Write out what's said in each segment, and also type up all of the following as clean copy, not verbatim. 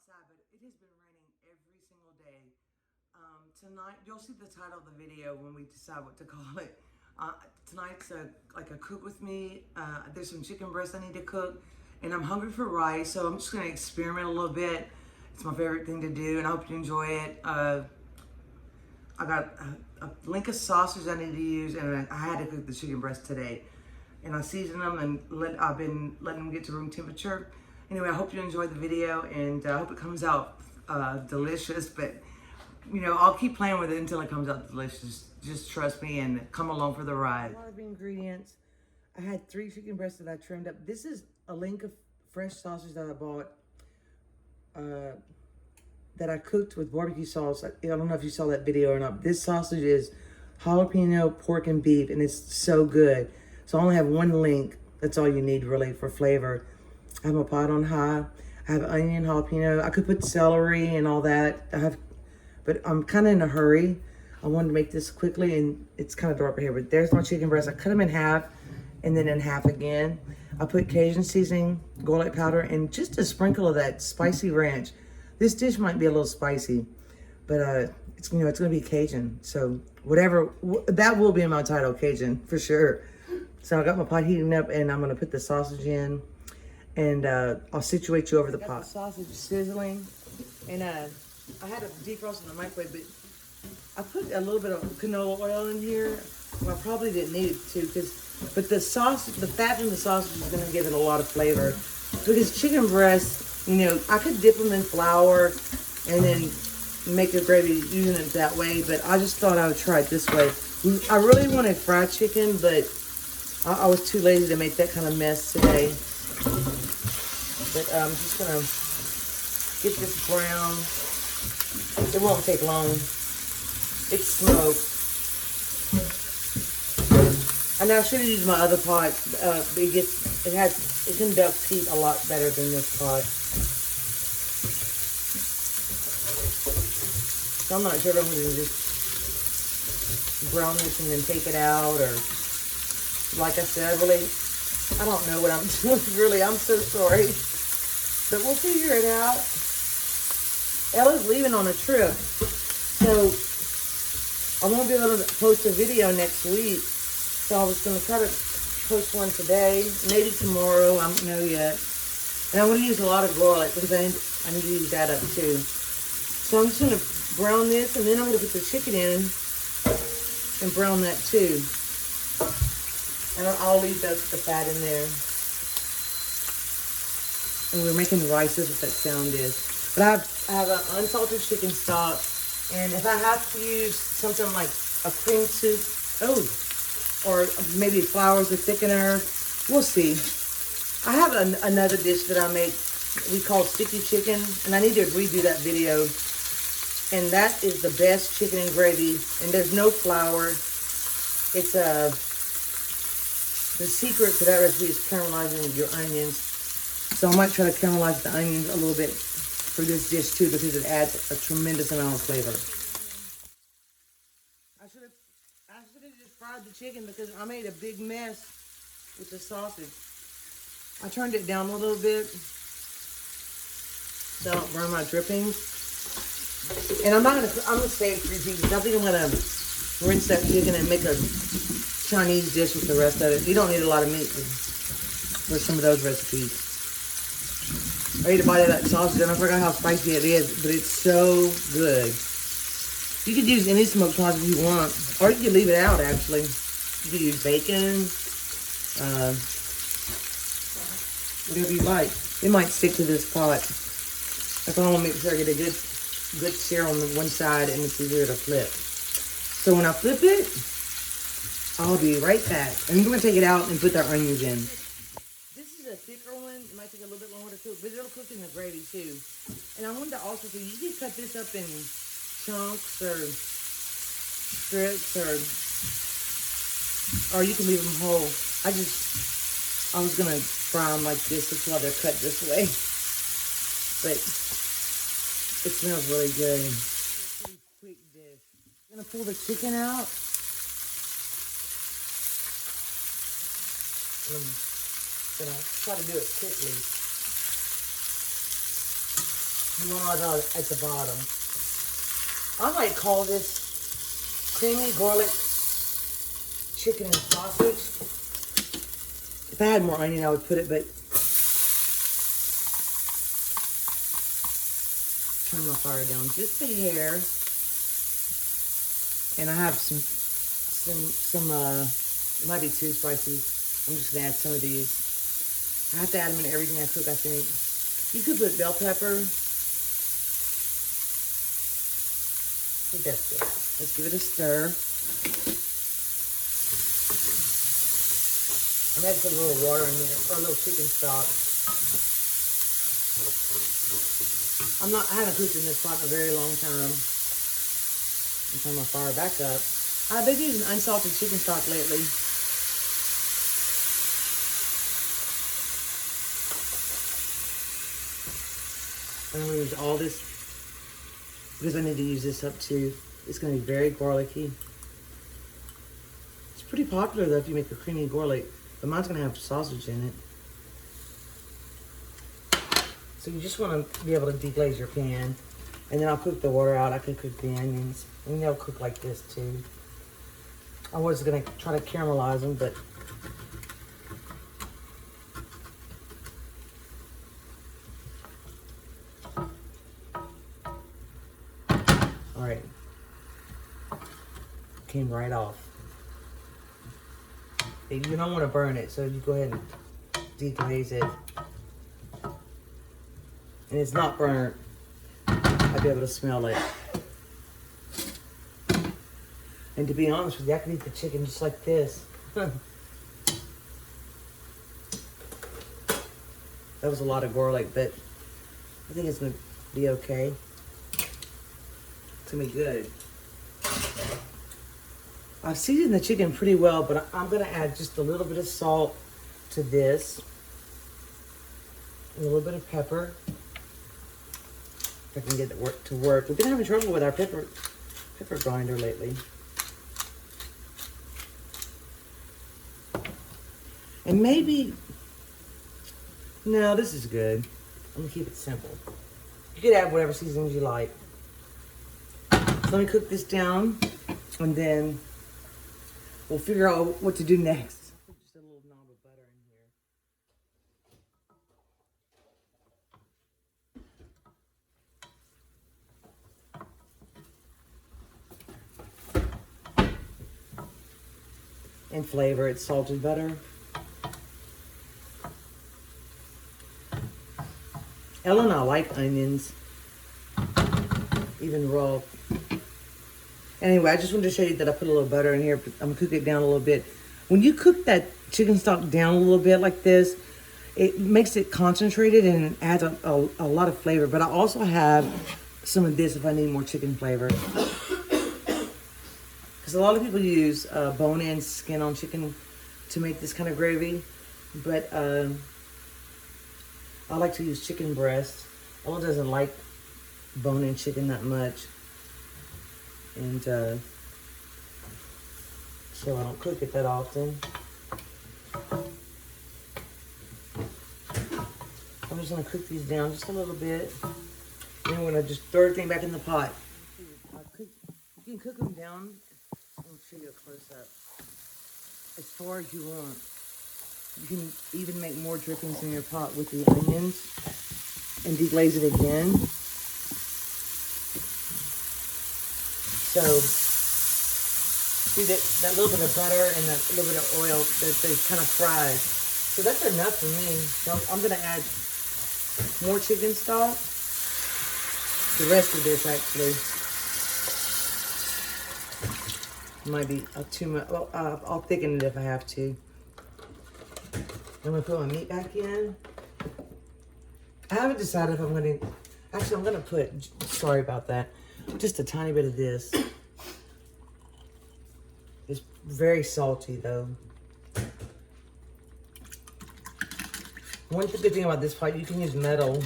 outside, but it has been raining every single day. Tonight, you'll see the title of the video when we decide what to call it. Tonight's like a cook with me. There's some chicken breast I need to cook, and I'm hungry for rice, so I'm just gonna experiment a little bit. It's my favorite thing to do, and I hope you enjoy it. I got a link of sausage I need to use, and I had to cook the chicken breast today. And I seasoned them and I've been letting them get to room temperature. Anyway, I hope you enjoyed the video, and I hope it comes out delicious. But you know, I'll keep playing with it until it comes out delicious. Just trust me and come along for the ride. A lot of ingredients. I had 3 chicken breasts that I trimmed up. This is a link of fresh sausage that I bought that I cooked with barbecue sauce. I don't know if you saw that video or not. This sausage is jalapeno, pork, and beef, and it's so good. So I only have 1 link. That's all you need really for flavor. I have my pot on high. I have onion, jalapeno. I could put celery and all that. But I'm kind of in a hurry. I wanted to make this quickly, and it's kind of dark here. But there's my chicken breast. I cut them in half, and then in half again. I put Cajun seasoning, garlic powder, and just a sprinkle of that spicy ranch. This dish might be a little spicy, but it's gonna be Cajun. So whatever that will be in my title, Cajun for sure. So I got my pot heating up, and I'm gonna put the sausage in, and I'll situate you over the pot. The sausage is sizzling, and I had it defrost in the microwave, but I put a little bit of canola oil in here. Well, I probably didn't need it to, but the fat from the sausage is gonna give it a lot of flavor. Because chicken breast, you know, I could dip them in flour and then make a gravy using it that way, but I just thought I would try it this way. I really wanted fried chicken, but I was too lazy to make that kind of mess today. But I'm just gonna get this brown. It won't take long. It's smoked. And I should have used my other pot. It conducts heat a lot better than this pot. So I'm not sure if I'm gonna just brown this and then take it out, or like I said, I don't know what I'm doing, really. I'm so sorry. But we'll figure it out. Ella's leaving on a trip. So I won't be able to post a video next week. So I was going to try to post one today, maybe tomorrow. I don't know yet. And I'm going to use a lot of garlic because I need to use that up too. So I'm just going to brown this, and then I'm going to put the chicken in and brown that too. And I'll leave the fat in there. And we're making rice. That's what that sound is. But I have an unsalted chicken stock. And if I have to use something like a cream soup, or maybe flour as a thickener, we'll see. I have another dish that I make we call sticky chicken. And I need to redo that video. And that is the best chicken and gravy. And there's no flour. It's the secret to that recipe is caramelizing your onions. So I might try to caramelize the onions a little bit for this dish too, because it adds a tremendous amount of flavor. I should have just fried the chicken because I made a big mess with the sausage. I turned it down a little bit so I don't burn my drippings. And I'm gonna save 3 pieces. I think I'm gonna rinse that chicken and make a Chinese dish with the rest of it. You don't need a lot of meat for some of those recipes. I ate a bite of that sausage, and I forgot how spicy it is, but it's so good. You could use any smoked sausage you want, or you could leave it out, actually. You could use bacon, whatever you like. It might stick to this pot. If I want to make sure I get a good sear on the one side, and it's easier to flip. So when I flip it, I'll be right back. And I'm going to take it out and put the onions in. This is a thicker one. It might take a little bit longer to cook, but it'll cook in the gravy too. And I wanted to also say, you can cut this up in chunks or strips, or you can leave them whole. I was going to fry them like this. That's why they're cut this way. But it smells really good. It's a pretty quick dish. I'm going to pull the chicken out. I'm going to try to do it quickly. You want all at the bottom. I might call this creamy garlic chicken and sausage. If I had more onion, I would put it, but turn my fire down just a hair. And I have some it might be too spicy. I'm just gonna add some of these. I have to add them in everything I cook, I think. You could put bell pepper. I think that's good. Let's give it a stir. I'm gonna put a little water in here, or a little chicken stock. I haven't cooked in this pot in a very long time. I'm turn my fire back up. I've been using unsalted chicken stock lately. I'm gonna use all this because I need to use this up too. It's gonna be very garlicky. It's pretty popular though if you make a creamy garlic, but mine's gonna have sausage in it. So you just wanna be able to deglaze your pan. And then I'll cook the water out. I can cook the onions. And they'll cook like this too. I was gonna try to caramelize them, but all right. Came right off. You don't want to burn it, so you go ahead and deglaze it. And it's not burnt. I'll be able to smell it. And to be honest with you, I can eat the chicken just like this. That was a lot of garlic, but I think it's gonna be okay. It's gonna be good. I've seasoned the chicken pretty well, but I'm gonna add just a little bit of salt to this. A little bit of pepper. If I can get it to work. We've been having trouble with our pepper grinder lately. And maybe, no, this is good. I'm gonna keep it simple. You could add whatever seasonings you like. So let me cook this down, and then we'll figure out what to do next. Put just a little knob of butter in here. And flavor, it's salted butter. Ella and I like onions, even raw. Anyway, I just wanted to show you that I put a little butter in here. I'm gonna cook it down a little bit. When you cook that chicken stock down a little bit like this, it makes it concentrated and it adds a lot of flavor. But I also have some of this if I need more chicken flavor. Because a lot of people use bone-in skin-on chicken to make this kind of gravy. But I like to use chicken breast. Ella doesn't like bone-in chicken that much. And so I don't cook it that often. I'm just gonna cook these down just a little bit. Then we're gonna just throw everything back in the pot. You can cook them down. I'm gonna show you a close up. As far as you want. You can even make more drippings in your pot with the onions and deglaze it again. So, see that little bit of butter and that little bit of oil that they kind of fried. So that's enough for me. So I'm gonna add more chicken stock. The rest of this actually might be too much. Well, I'll thicken it if I have to. I'm gonna put my meat back in. I haven't decided if I'm gonna, actually I'm gonna put, sorry about that, just a tiny bit of this. It's very salty though. One good thing about this pot, you can use metal.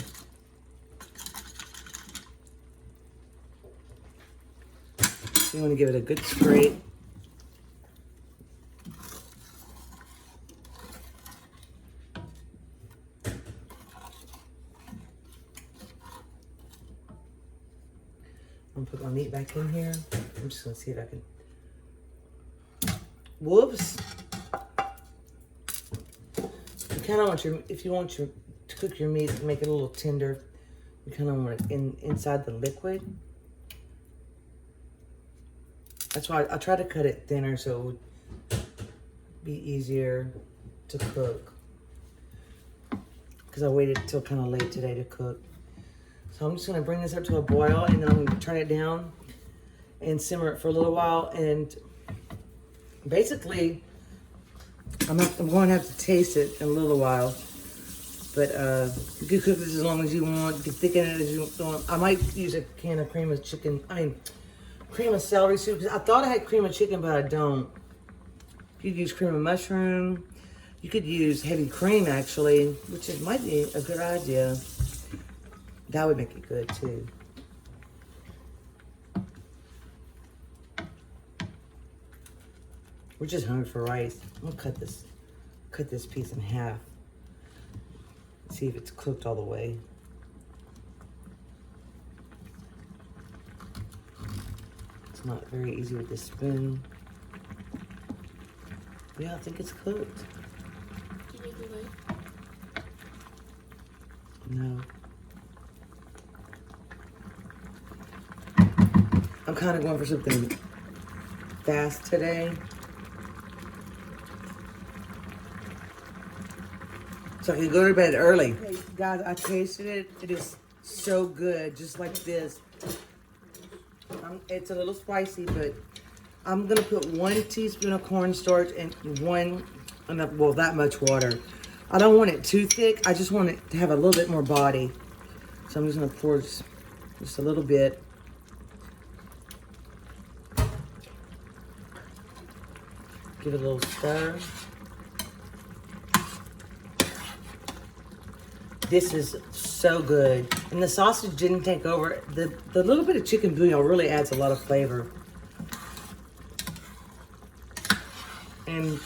You wanna give it a good scrape. I'm gonna put my meat back in here. I'm just gonna see if I can. Whoops. You kind of want if you want to cook your meat and make it a little tender, you kind of want it inside the liquid. That's why I try to cut it thinner so it would be easier to cook. Because I waited till kind of late today to cook. So I'm just gonna bring this up to a boil and then I'm gonna turn it down and simmer it for a little while. And basically, I'm going to have to taste it in a little while. But you can cook this as long as you want. You can thicken it as you want. I might use a can of cream of celery soup. I thought I had cream of chicken, but I don't. You could use cream of mushroom. You could use heavy cream, actually, which might be a good idea. That would make it good, too. We're just hungry for rice. I'm gonna cut this piece in half. See if it's cooked all the way. It's not very easy with this spoon. Yeah, I think it's cooked. Do you need the lid? No. I'm kind of going for something fast today. So I can go to bed early. Hey, guys, I tasted it. It is so good, just like this. It's a little spicy, but I'm gonna put 1 teaspoon of cornstarch and that much water. I don't want it too thick. I just want it to have a little bit more body. So I'm just gonna pour just a little bit. Give it a little stir. This is so good. And the sausage didn't take over. The little bit of chicken bouillon really adds a lot of flavor. And,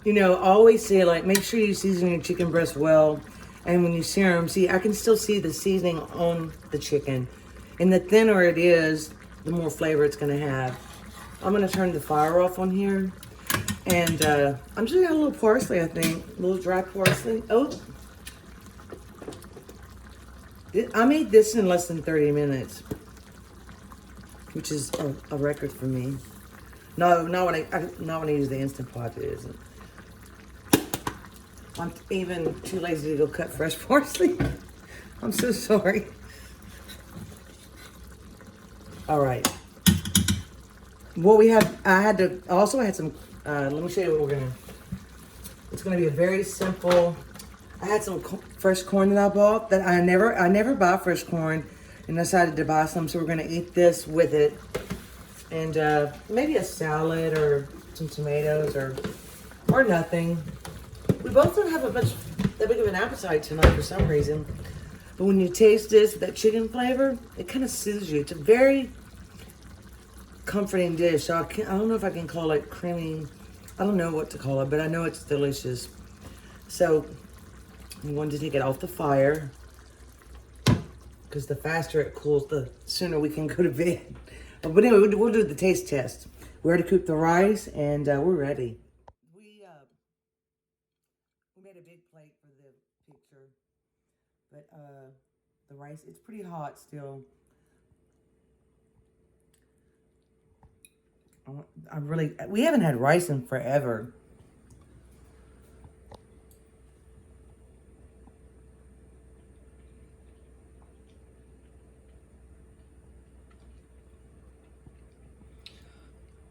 you know, I always say, like, make sure you season your chicken breast well. And when you sear them, see, I can still see the seasoning on the chicken. And the thinner it is, the more flavor it's gonna have. I'm gonna turn the fire off on here. And I'm just gonna add a little parsley, I think. A little dry parsley. Oh. I made this in less than 30 minutes, which is a record for me. No, not when I use the Instant Pot, it isn't. I'm even too lazy to go cut fresh parsley. I'm so sorry. All right. What we have, I also had some, let me show you what it's gonna be a very simple. I had some fresh corn that I bought that I never buy fresh corn, and I decided to buy some, so we're gonna eat this with it. And maybe a salad or some tomatoes or nothing. We both don't have that big of an appetite tonight for some reason. But when you taste this, that chicken flavor, it kind of soothes you. It's a very comforting dish. So I don't know if I can call it creamy. I don't know what to call it, but I know it's delicious. So we wanted to take it off the fire because the faster it cools, the sooner we can go to bed. But anyway, we'll do the taste test. We already cooked the rice, and we're ready. We made a big plate for the picture, but the rice, it's pretty hot still. We haven't had rice in forever.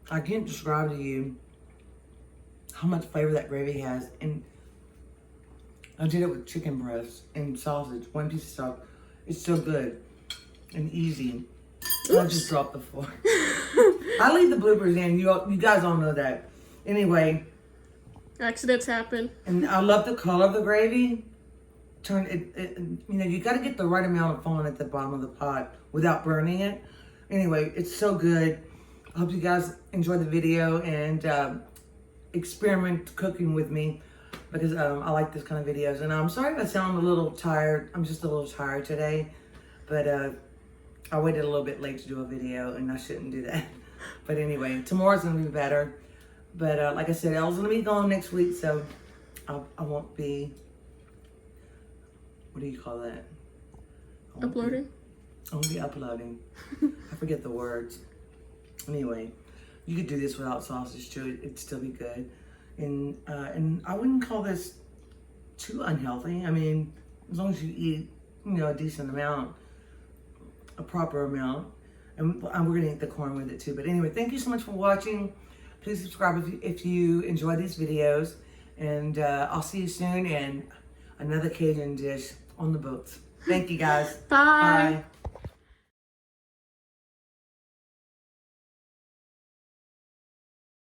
I can't describe to you how much flavor that gravy has. And I did it with chicken breast and sausage, 1 piece of sausage. It's so good and easy. I just dropped the fork. I leave the bloopers in. You guys all know that. Anyway. Accidents happen. And I love the color of the gravy. You got to get the right amount of foam at the bottom of the pot without burning it. Anyway, it's so good. I hope you guys enjoy the video and experiment cooking with me because I like this kind of videos. And I'm sorry if I sound a little tired. I'm just a little tired today. But I waited a little bit late to do a video, and I shouldn't do that. But anyway, tomorrow's gonna be better. But like I said, Elle's gonna be gone next week, so I won't be. What do you call that? Uploading? I won't be uploading. I forget the words. Anyway, you could do this without sausage too. It'd still be good. And I wouldn't call this too unhealthy. I mean, as long as you eat, a decent amount, a proper amount. And we're gonna eat the corn with it too. But anyway, thank you so much for watching. Please subscribe if you enjoy these videos. And I'll see you soon. And another Cajun dish on the books. Thank you guys. Bye. Bye.